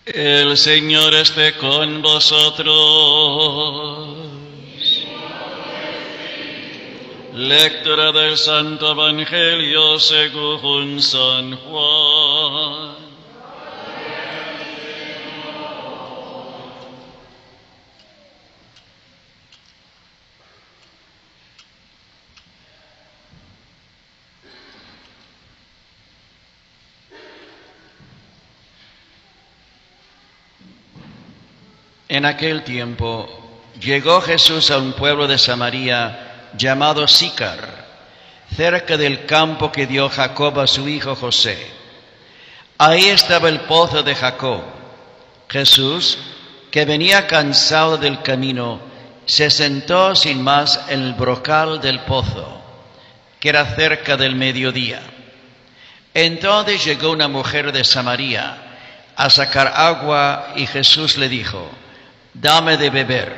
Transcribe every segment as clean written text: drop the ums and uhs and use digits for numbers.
El Señor esté con vosotros. Lectura del Santo Evangelio según San Juan. En aquel tiempo llegó Jesús a un pueblo de Samaria llamado Sícar, cerca del campo que dio Jacob a su hijo José. Ahí estaba el pozo de Jacob. Jesús, que venía cansado del camino, se sentó sin más en el brocal del pozo, que era cerca del mediodía. Entonces llegó una mujer de Samaria a sacar agua y Jesús le dijo: «Dame de beber».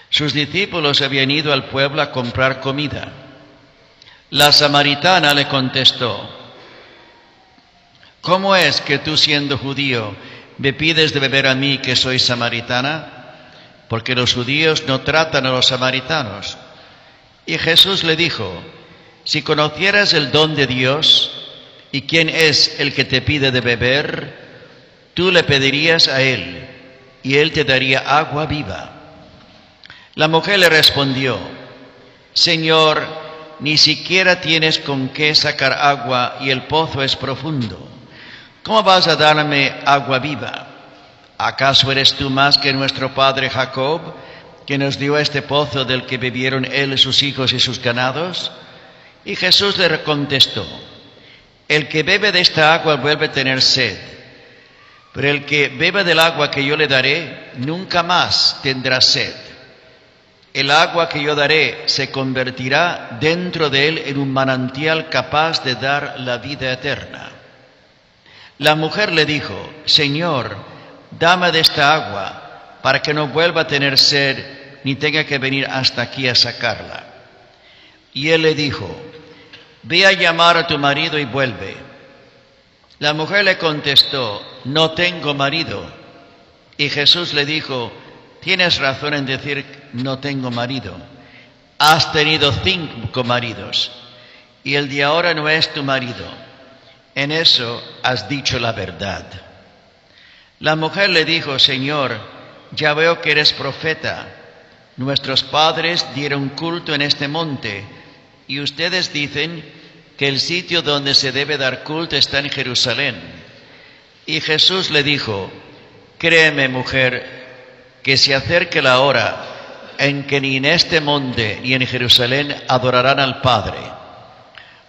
Sus discípulos habían ido al pueblo a comprar comida. La samaritana le contestó: «¿Cómo es que tú, siendo judío, me pides de beber a mí, que soy samaritana? Porque los judíos no tratan a los samaritanos». Y Jesús le dijo: «Si conocieras el don de Dios y quién es el que te pide de beber, tú le pedirías a él, y él te daría agua viva». La mujer le respondió: «Señor, ni siquiera tienes con qué sacar agua y el pozo es profundo. ¿Cómo vas a darme agua viva? ¿Acaso eres tú más que nuestro padre Jacob, que nos dio este pozo del que bebieron él, sus hijos y sus ganados?» Y Jesús le contestó: «El que bebe de esta agua vuelve a tener sed, pero el que beba del agua que yo le daré nunca más tendrá sed. El agua que yo daré se convertirá dentro de él en un manantial capaz de dar la vida eterna». La mujer le dijo: «Señor, dame de esta agua, para que no vuelva a tener sed, ni tenga que venir hasta aquí a sacarla». Y él le dijo: «Ve a llamar a tu marido y vuelve». La mujer le contestó: «No tengo marido». Y Jesús le dijo: «Tienes razón en decir no tengo marido. Has tenido 5 maridos, y el de ahora no es tu marido. En eso has dicho la verdad». La mujer le dijo: «Señor, ya veo que eres profeta. Nuestros padres dieron culto en este monte, y ustedes dicen que el sitio donde se debe dar culto está en Jerusalén». Y Jesús le dijo: «Créeme, mujer, que se acerca la hora en que ni en este monte ni en Jerusalén adorarán al Padre.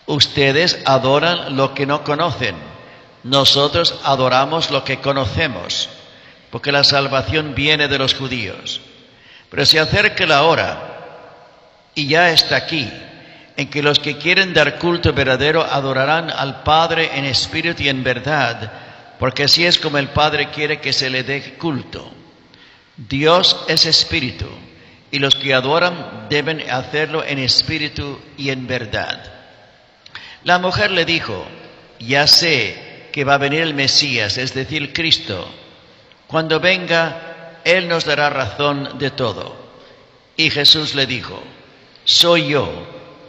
Ustedes adoran lo que no conocen, nosotros adoramos lo que conocemos, porque la salvación viene de los judíos. Pero se acerca la hora, y ya está aquí, en que los que quieren dar culto verdadero adorarán al Padre en espíritu y en verdad, porque así es como el Padre quiere que se le dé culto. Dios es espíritu, y los que adoran deben hacerlo en espíritu y en verdad». La mujer le dijo: «Ya sé que va a venir el Mesías, es decir, Cristo. Cuando venga, Él nos dará razón de todo». Y Jesús le dijo: «Soy yo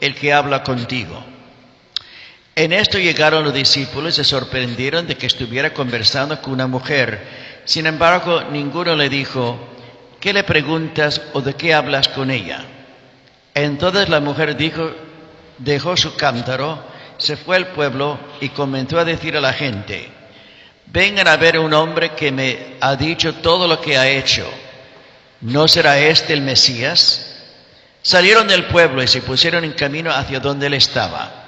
el que habla contigo». En esto llegaron los discípulos y se sorprendieron de que estuviera conversando con una mujer. Sin embargo, ninguno le dijo: «¿Qué le preguntas o de qué hablas con ella?». Entonces la mujer dejó su cántaro, se fue al pueblo y comenzó a decir a la gente: «Vengan a ver un hombre que me ha dicho todo lo que ha hecho. ¿No será este el Mesías?». Salieron del pueblo y se pusieron en camino hacia donde él estaba.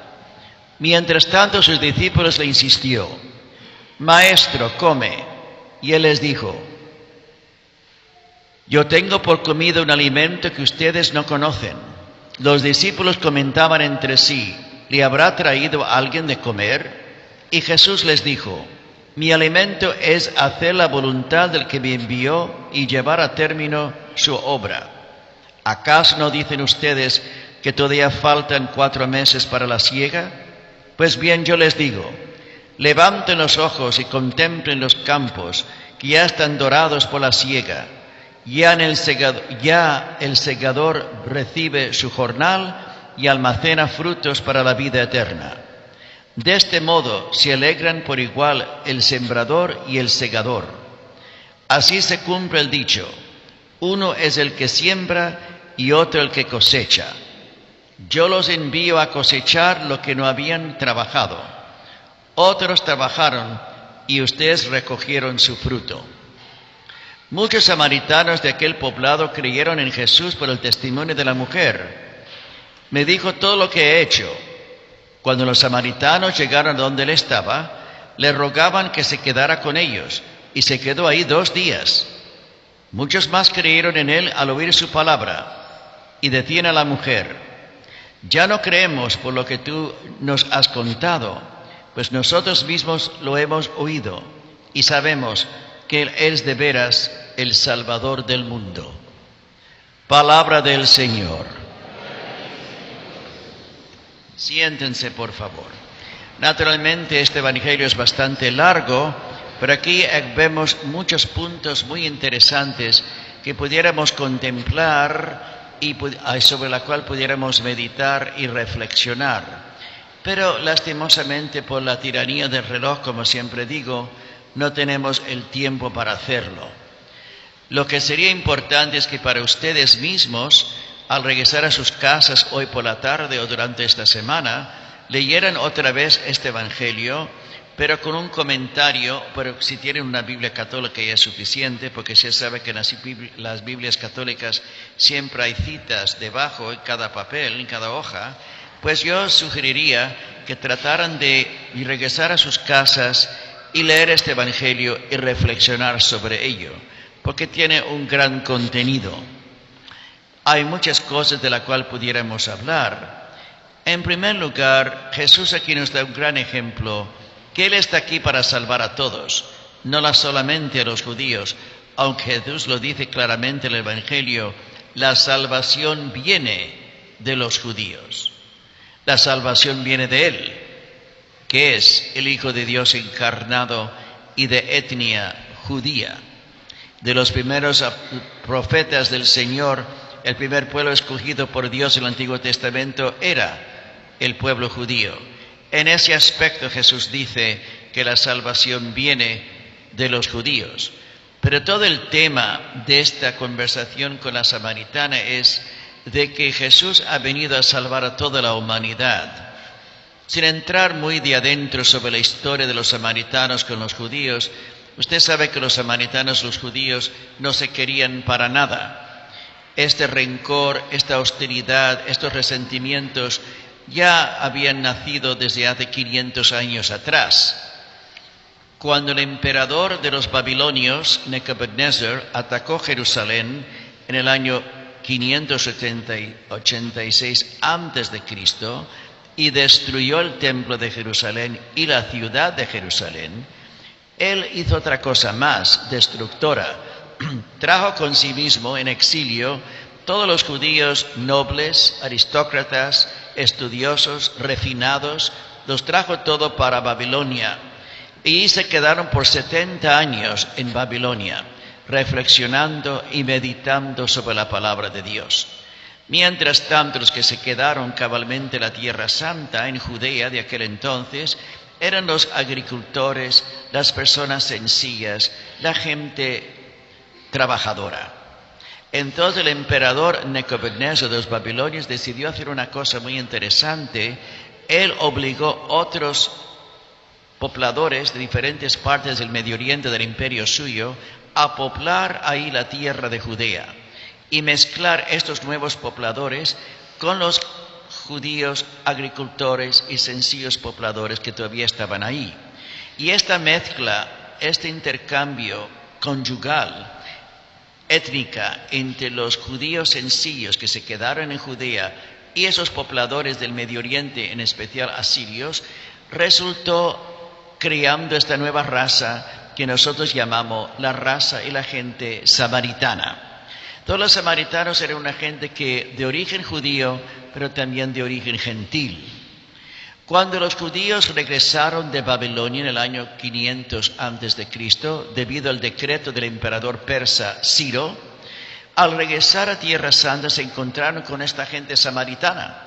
Mientras tanto, sus discípulos le insistió: «Maestro, come». Y él les dijo: «Yo tengo por comida un alimento que ustedes no conocen». Los discípulos comentaban entre sí: «¿Le habrá traído alguien de comer?». Y Jesús les dijo: «Mi alimento es hacer la voluntad del que me envió y llevar a término su obra. ¿Acaso no dicen ustedes que todavía faltan 4 meses para la siega? Pues bien, yo les digo, levanten los ojos y contemplen los campos, que ya están dorados por la siega. Ya el segador recibe su jornal y almacena frutos para la vida eterna. De este modo se alegran por igual el sembrador y el segador. Así se cumple el dicho: uno es el que siembra y otro el que cosecha. Yo los envío a cosechar lo que no habían trabajado. Otros trabajaron y ustedes recogieron su fruto. Muchos samaritanos de aquel poblado creyeron en Jesús por el testimonio de la mujer. Me dijo todo lo que he hecho. Cuando los samaritanos llegaron a donde él estaba, le rogaban que se quedara con ellos, y se quedó ahí 2 días. Muchos más creyeron en él al oír su palabra, y decían a la mujer: ya no creemos por lo que tú nos has contado, pues nosotros mismos lo hemos oído, y sabemos que Él es de veras el Salvador del mundo. Palabra del Señor. Siéntense, por favor. Naturalmente, este evangelio es bastante largo, pero aquí vemos muchos puntos muy interesantes que pudiéramos contemplar y sobre la cual pudiéramos meditar y reflexionar. Pero lastimosamente, por la tiranía del reloj, como siempre digo, no tenemos el tiempo para hacerlo. Lo que sería importante es que para ustedes mismos, al regresar a sus casas hoy por la tarde o durante esta semana, leyeran otra vez este evangelio, pero con un comentario. Pero si tienen una Biblia católica ya es suficiente, porque se sabe que en las Biblias católicas siempre hay citas debajo en cada papel, en cada hoja. Pues yo sugeriría que trataran de regresar a sus casas y leer este evangelio y reflexionar sobre ello, porque tiene un gran contenido. Hay muchas cosas de las cuales pudiéramos hablar. En primer lugar, Jesús aquí nos da un gran ejemplo, que Él está aquí para salvar a todos, no solamente a los judíos, aunque Jesús lo dice claramente en el evangelio: la salvación viene de los judíos. La salvación viene de Él, que es el Hijo de Dios encarnado y de etnia judía. De los primeros profetas del Señor, el primer pueblo escogido por Dios en el Antiguo Testamento era el pueblo judío. En ese aspecto Jesús dice que la salvación viene de los judíos. Pero todo el tema de esta conversación con la samaritana es de que Jesús ha venido a salvar a toda la humanidad. Sin entrar muy de adentro sobre la historia de los samaritanos con los judíos, usted sabe que los samaritanos y los judíos no se querían para nada. Este rencor, esta hostilidad, estos resentimientos ya habían nacido desde hace 500 años atrás. Cuando el emperador de los babilonios, Nebuchadnezzar, atacó Jerusalén en el año 586 a.C., y destruyó el templo de Jerusalén y la ciudad de Jerusalén, él hizo otra cosa más destructora. Trajo con sí mismo en exilio todos los judíos nobles, aristócratas, estudiosos, refinados, los trajo todo para Babilonia, y se quedaron por 70 años en Babilonia, reflexionando y meditando sobre la palabra de Dios. Mientras tanto, los que se quedaron cabalmente en la Tierra Santa, en Judea de aquel entonces, eran los agricultores, las personas sencillas, la gente trabajadora. Entonces el emperador Nebuchadnezzar de los babilonios decidió hacer una cosa muy interesante. Él obligó a otros pobladores de diferentes partes del Medio Oriente del imperio suyo a poblar ahí la tierra de Judea y mezclar estos nuevos pobladores con los judíos agricultores y sencillos pobladores que todavía estaban ahí. Y esta mezcla, este intercambio conyugal, étnica, entre los judíos sencillos que se quedaron en Judea y esos pobladores del Medio Oriente, en especial asirios, resultó creando esta nueva raza que nosotros llamamos la raza y la gente samaritana. Todos los samaritanos eran una gente que de origen judío, pero también de origen gentil. Cuando los judíos regresaron de Babilonia en el año 500 a.C., debido al decreto del emperador persa Ciro, al regresar a Tierra Santa se encontraron con esta gente samaritana,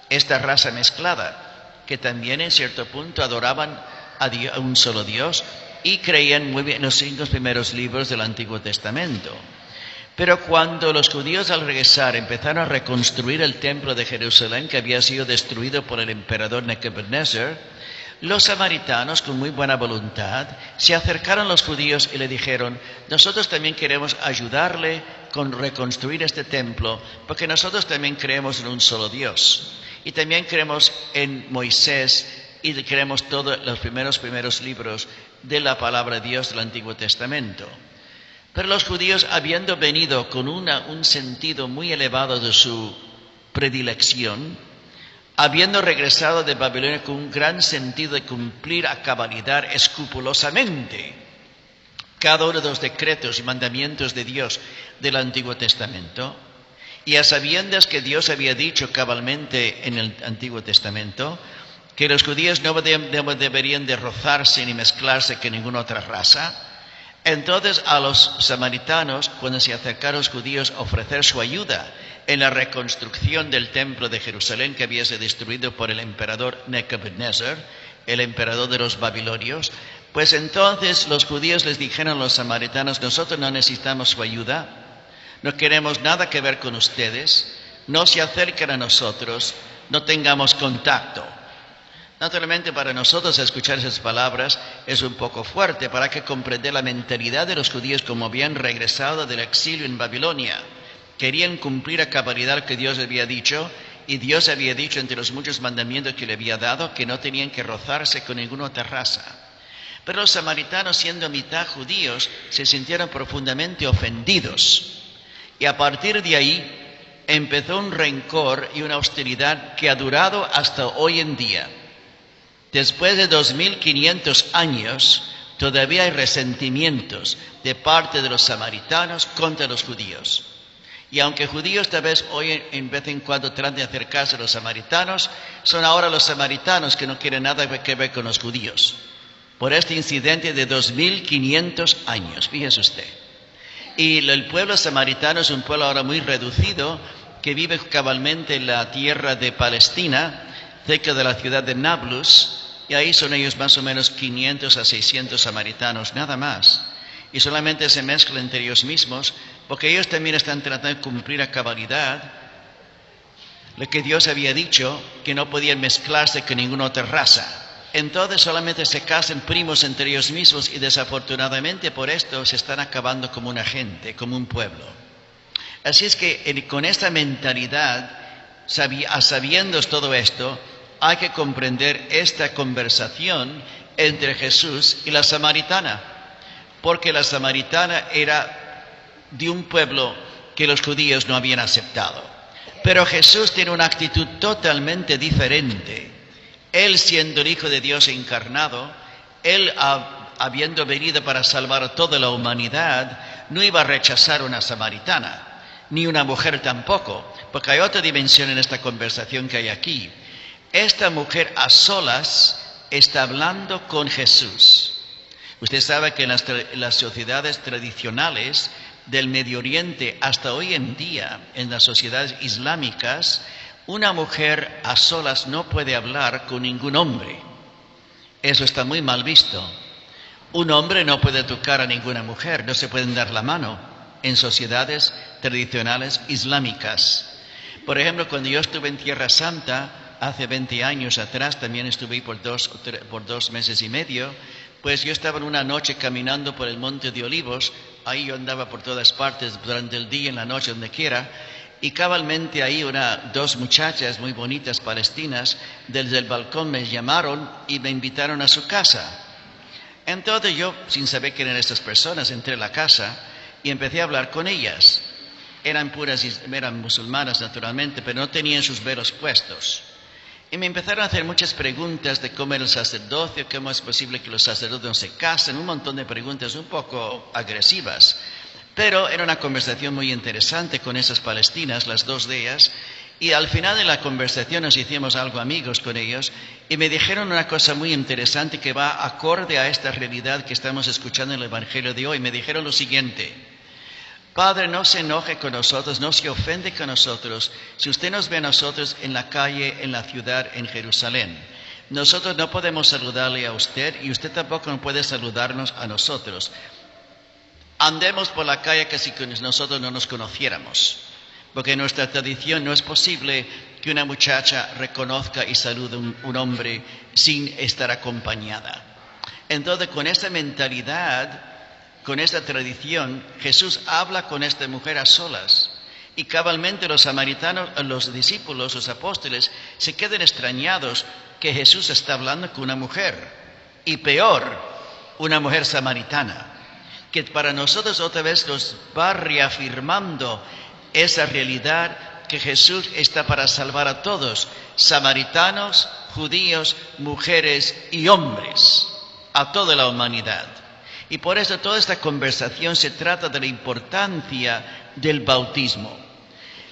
esta raza mezclada, que también en cierto punto adoraban a un solo Dios y creían muy bien en los 5 primeros libros del Antiguo Testamento. Pero cuando los judíos al regresar empezaron a reconstruir el templo de Jerusalén, que había sido destruido por el emperador Nebuchadnezzar, los samaritanos, con muy buena voluntad, se acercaron a los judíos y le dijeron: nosotros también queremos ayudarle con reconstruir este templo, porque nosotros también creemos en un solo Dios. Y también creemos en Moisés y creemos todos los primeros libros de la palabra de Dios del Antiguo Testamento. Pero los judíos, habiendo venido con un sentido muy elevado de su predilección, habiendo regresado de Babilonia con un gran sentido de cumplir a cabalidad escrupulosamente cada uno de los decretos y mandamientos de Dios del Antiguo Testamento, y a sabiendas que Dios había dicho cabalmente en el Antiguo Testamento que los judíos no deberían de rozarse ni mezclarse con ninguna otra raza, entonces a los samaritanos, cuando se acercaron los judíos a ofrecer su ayuda en la reconstrucción del templo de Jerusalén que había sido destruido por el emperador Nebuchadnezzar, el emperador de los babilonios, pues entonces los judíos les dijeron a los samaritanos: nosotros no necesitamos su ayuda, no queremos nada que ver con ustedes, no se acerquen a nosotros, no tengamos contacto. Naturalmente, para nosotros escuchar esas palabras es un poco fuerte, para que comprender la mentalidad de los judíos como habían regresado del exilio en Babilonia. Querían cumplir a cabalidad lo que Dios había dicho, y Dios había dicho entre los muchos mandamientos que le había dado que no tenían que rozarse con ninguna otra raza. Pero los samaritanos, siendo mitad judíos, se sintieron profundamente ofendidos. Y a partir de ahí empezó un rencor y una hostilidad que ha durado hasta hoy en día. Después de 2500 años, todavía hay resentimientos de parte de los samaritanos contra los judíos. Y aunque judíos tal vez hoy en vez en cuando tratan de acercarse a los samaritanos, son ahora los samaritanos que no quieren nada que ver con los judíos. Por este incidente de 2500 años, fíjese usted. Y el pueblo samaritano es un pueblo ahora muy reducido, que vive cabalmente en la tierra de Palestina, cerca de la ciudad de Nablus, y ahí son ellos más o menos 500 a 600 samaritanos, nada más. Y solamente se mezclan entre ellos mismos, porque ellos también están tratando de cumplir a cabalidad lo que Dios había dicho, que no podían mezclarse con ninguna otra raza. Entonces solamente se casan primos entre ellos mismos, y desafortunadamente por esto se están acabando como una gente, como un pueblo. Así es que con esta mentalidad, sabiendo todo esto, hay que comprender esta conversación entre Jesús y la samaritana, porque la samaritana era de un pueblo que los judíos no habían aceptado. Pero Jesús tiene una actitud totalmente diferente. Él, siendo el Hijo de Dios encarnado, Él, habiendo venido para salvar a toda la humanidad, no iba a rechazar a una samaritana, ni una mujer tampoco, porque hay otra dimensión en esta conversación que hay aquí. Esta mujer a solas está hablando con Jesús. Usted sabe que en las sociedades tradicionales del Medio Oriente, hasta hoy en día, en las sociedades islámicas, una mujer a solas no puede hablar con ningún hombre. Eso está muy mal visto. Un hombre no puede tocar a ninguna mujer, no se pueden dar la mano en sociedades tradicionales islámicas. Por ejemplo, cuando yo estuve en Tierra Santa, hace 20 años atrás, también estuve por 2 meses y medio, pues yo estaba en una noche caminando por el Monte de Olivos. Ahí yo andaba por todas partes durante el día, en la noche, donde quiera, y cabalmente ahí dos muchachas muy bonitas palestinas desde el balcón me llamaron y me invitaron a su casa. Entonces yo, sin saber quién eran estas personas, entré a la casa y empecé a hablar con ellas. Eran musulmanas naturalmente, pero no tenían sus velos puestos. Y me empezaron a hacer muchas preguntas de cómo era el sacerdocio, cómo es posible que los sacerdotes no se casen, un montón de preguntas un poco agresivas. Pero era una conversación muy interesante con esas palestinas, las dos de ellas, Y al final de la conversación nos hicimos algo amigos con ellos y me dijeron una cosa muy interesante que va acorde a esta realidad que estamos escuchando en el Evangelio de hoy. Me dijeron lo siguiente: Padre, no se enoje con nosotros, no se ofende con nosotros. Si usted nos ve a nosotros en la calle, en la ciudad, en Jerusalén, nosotros no podemos saludarle a usted y usted tampoco no puede saludarnos a nosotros. Andemos por la calle casi que nosotros no nos conociéramos, porque en nuestra tradición no es posible que una muchacha reconozca y salude a un hombre sin estar acompañada. Entonces, con esta mentalidad, con esta tradición, Jesús habla con esta mujer a solas. Y cabalmente los samaritanos, los discípulos, los apóstoles, se quedan extrañados que Jesús está hablando con una mujer. Y peor, una mujer samaritana, que para nosotros otra vez nos va reafirmando esa realidad que Jesús está para salvar a todos, samaritanos, judíos, mujeres y hombres, a toda la humanidad. Y por eso toda esta conversación se trata de la importancia del bautismo.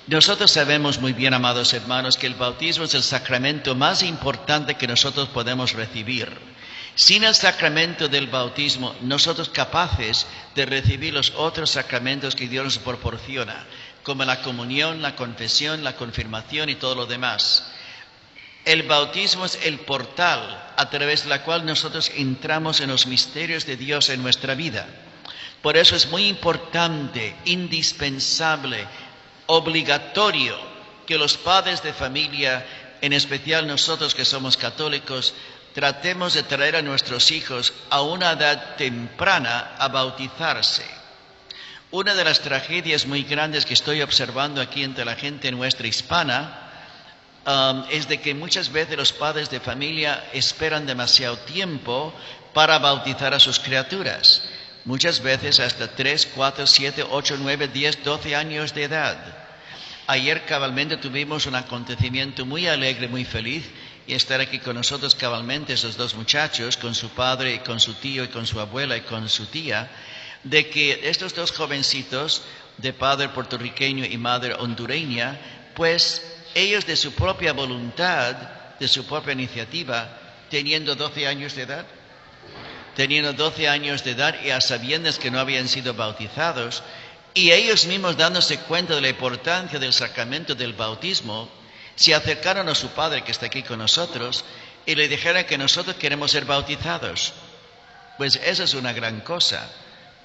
Nosotros sabemos muy bien, amados hermanos, que el bautismo es el sacramento más importante que nosotros podemos recibir. Sin el sacramento del bautismo, nosotros capaces de recibir los otros sacramentos que Dios nos proporciona, como la comunión, la confesión, la confirmación y todo lo demás. El bautismo es el portal a través del cual nosotros entramos en los misterios de Dios en nuestra vida. Por eso es muy importante, indispensable, obligatorio que los padres de familia, en especial nosotros que somos católicos, tratemos de traer a nuestros hijos a una edad temprana a bautizarse. Una de las tragedias muy grandes que estoy observando aquí entre la gente nuestra hispana es de que muchas veces los padres de familia esperan demasiado tiempo para bautizar a sus criaturas. Muchas veces hasta 3, 4, 7, 8, 9, 10, 12 años de edad. Ayer cabalmente tuvimos un acontecimiento muy alegre, muy feliz, y estar aquí con nosotros cabalmente esos dos muchachos, con su padre, y con su tío, y con su abuela, y con su tía, de que estos dos jovencitos, de padre puertorriqueño y madre hondureña, pues ellos de su propia voluntad, de su propia iniciativa, teniendo 12 años de edad y a sabiendas que no habían sido bautizados, y ellos mismos dándose cuenta de la importancia del sacramento del bautismo, se acercaron a su padre que está aquí con nosotros y le dijeron que nosotros queremos ser bautizados. Pues eso es una gran cosa,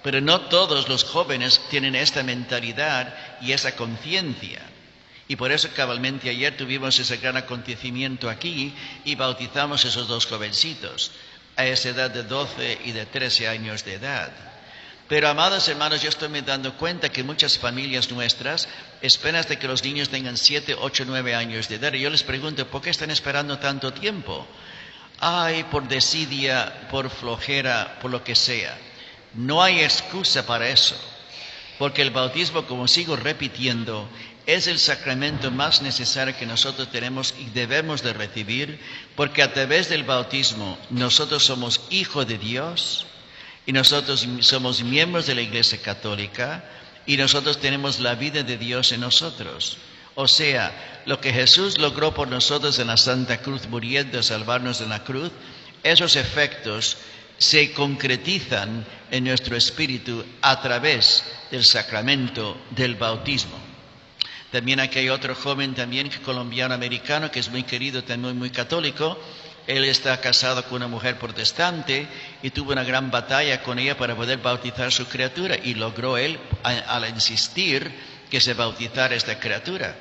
pero no todos los jóvenes tienen esta mentalidad y esa conciencia. Y por eso cabalmente ayer tuvimos ese gran acontecimiento aquí y bautizamos a esos dos jovencitos a esa edad de 12 y de 13 años de edad. Pero, amados hermanos, yo estoy me dando cuenta que muchas familias nuestras esperan hasta que los niños tengan 7, 8, 9 años de edad. Y yo les pregunto, ¿por qué están esperando tanto tiempo? Ay, por desidia, por flojera, por lo que sea. No hay excusa para eso, porque el bautismo, como sigo repitiendo, es el sacramento más necesario que nosotros tenemos y debemos de recibir, porque a través del bautismo nosotros somos hijos de Dios y nosotros somos miembros de la Iglesia Católica y nosotros tenemos la vida de Dios en nosotros. O sea, lo que Jesús logró por nosotros en la Santa Cruz, muriendo a salvarnos en la cruz, esos efectos se concretizan en nuestro espíritu a través del sacramento del bautismo. También aquí hay otro joven también colombiano-americano que es muy querido, también muy católico. Él está casado con una mujer protestante y tuvo una gran batalla con ella para poder bautizar su criatura y logró él, al insistir, que se bautizara esta criatura.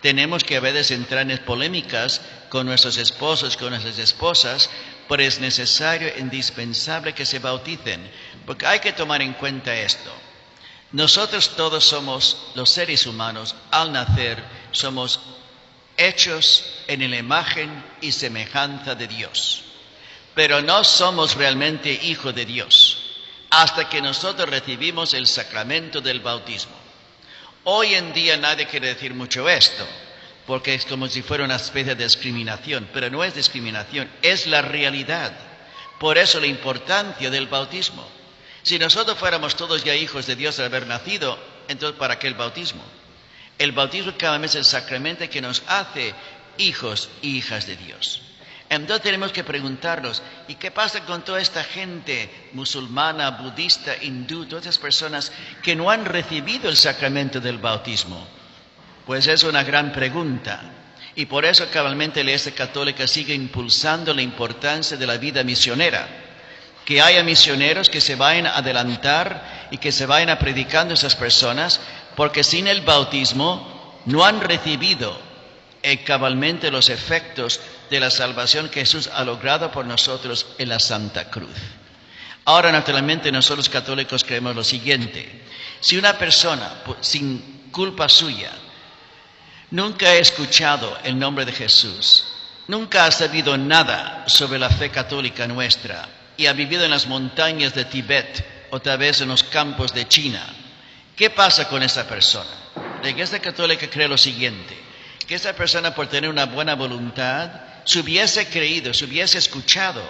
Tenemos que a veces entrar en polémicas con nuestros esposos, con nuestras esposas, pero es necesario, indispensable que se bauticen, porque hay que tomar en cuenta esto. Nosotros todos somos, los seres humanos, al nacer, somos hechos en la imagen y semejanza de Dios. Pero no somos realmente hijos de Dios hasta que nosotros recibimos el sacramento del bautismo. Hoy en día nadie quiere decir mucho esto, porque es como si fuera una especie de discriminación, pero no es discriminación, es la realidad. Por eso la importancia del bautismo. Si nosotros fuéramos todos ya hijos de Dios al haber nacido, entonces ¿para qué el bautismo? El bautismo cada vez es el sacramento que nos hace hijos y hijas de Dios. Entonces tenemos que preguntarnos, ¿y qué pasa con toda esta gente musulmana, budista, hindú, todas esas personas que no han recibido el sacramento del bautismo? Pues es una gran pregunta. Y por eso cabalmente la Iglesia Católica sigue impulsando la importancia de la vida misionera. Que haya misioneros que se vayan a adelantar y que se vayan a predicando a esas personas, porque sin el bautismo no han recibido cabalmente los efectos de la salvación que Jesús ha logrado por nosotros en la Santa Cruz. Ahora, naturalmente, nosotros católicos creemos lo siguiente: si una persona, sin culpa suya, nunca ha escuchado el nombre de Jesús, nunca ha sabido nada sobre la fe católica nuestra y ha vivido en las montañas de Tibet o tal vez en los campos de China, ¿qué pasa con esa persona? La Iglesia Católica cree lo siguiente: que esa persona, por tener una buena voluntad, se hubiese creído, se hubiese escuchado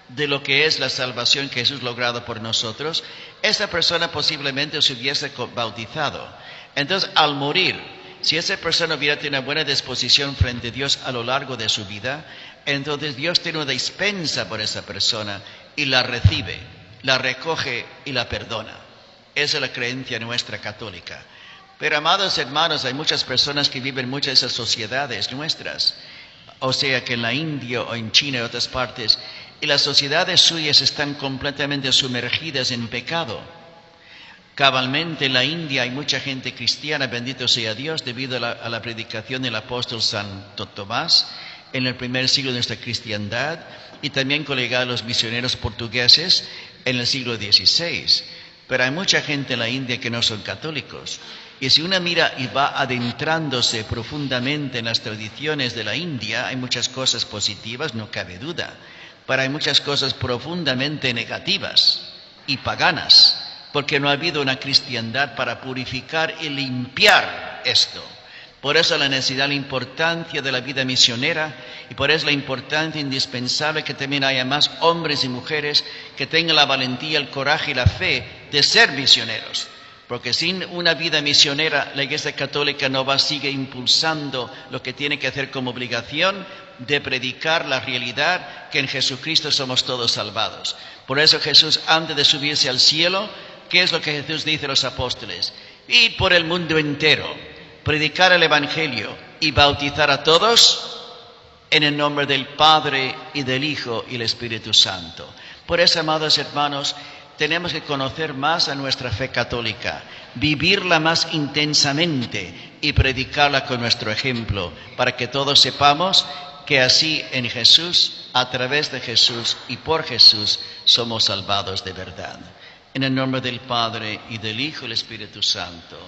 de lo que es la salvación que Jesús ha logrado por nosotros, esa persona posiblemente se hubiese bautizado. Entonces, al morir, si esa persona hubiera tenido una buena disposición frente a Dios a lo largo de su vida, entonces Dios tiene una dispensa por esa persona y la recibe, la recoge y la perdona. Esa es la creencia nuestra católica. Pero, amados hermanos, hay muchas personas que viven en muchas de esas sociedades nuestras, o sea que en la India o en China y otras partes, y las sociedades suyas están completamente sumergidas en pecado. Cabalmente en la India hay mucha gente cristiana, bendito sea Dios, debido a la predicación del apóstol Santo Tomás en el primer siglo de nuestra cristiandad, y también colega a los misioneros portugueses en el siglo XVI. Pero hay mucha gente en la India que no son católicos. Y si uno mira y va adentrándose profundamente en las tradiciones de la India, hay muchas cosas positivas, no cabe duda, pero hay muchas cosas profundamente negativas y paganas, porque no ha habido una cristiandad para purificar y limpiar esto. Por eso la necesidad, la importancia de la vida misionera, y por eso la importancia indispensable que también haya más hombres y mujeres que tengan la valentía, el coraje y la fe de ser misioneros. Porque sin una vida misionera, la Iglesia Católica no sigue impulsando lo que tiene que hacer como obligación de predicar la realidad que en Jesucristo somos todos salvados. Por eso Jesús, antes de subirse al cielo, ¿qué es lo que Jesús dice a los apóstoles? Id por el mundo entero, predicar el Evangelio y bautizar a todos en el nombre del Padre y del Hijo y del Espíritu Santo. Por eso, amados hermanos, tenemos que conocer más a nuestra fe católica, vivirla más intensamente y predicarla con nuestro ejemplo, para que todos sepamos que así en Jesús, a través de Jesús y por Jesús, somos salvados de verdad. En el nombre del Padre y del Hijo y del Espíritu Santo.